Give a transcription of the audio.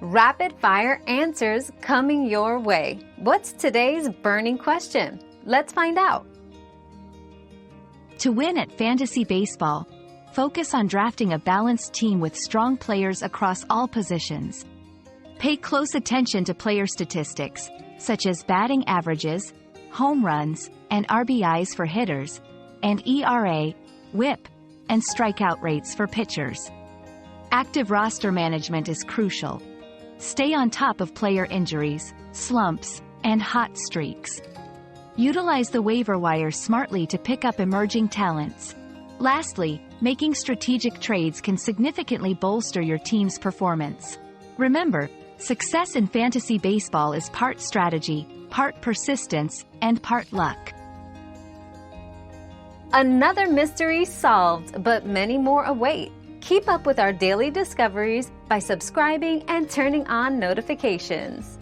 Rapid fire answers coming your way. What's today's burning question? Let's find out. To win at fantasy baseball, focus on drafting a balanced team with strong players across all positions. Pay close attention to player statistics, such as batting averages, home runs, and RBIs for hitters, and ERA, WHIP, and strikeout rates for pitchers. Active roster management is crucial. Stay on top of player injuries, slumps, and hot streaks. Utilize the waiver wire smartly to pick up emerging talents. Lastly, making strategic trades can significantly bolster your team's performance. Remember, success in fantasy baseball is part strategy, part persistence, and part luck. Another mystery solved, but many more await. Keep up with our daily discoveries by subscribing and turning on notifications.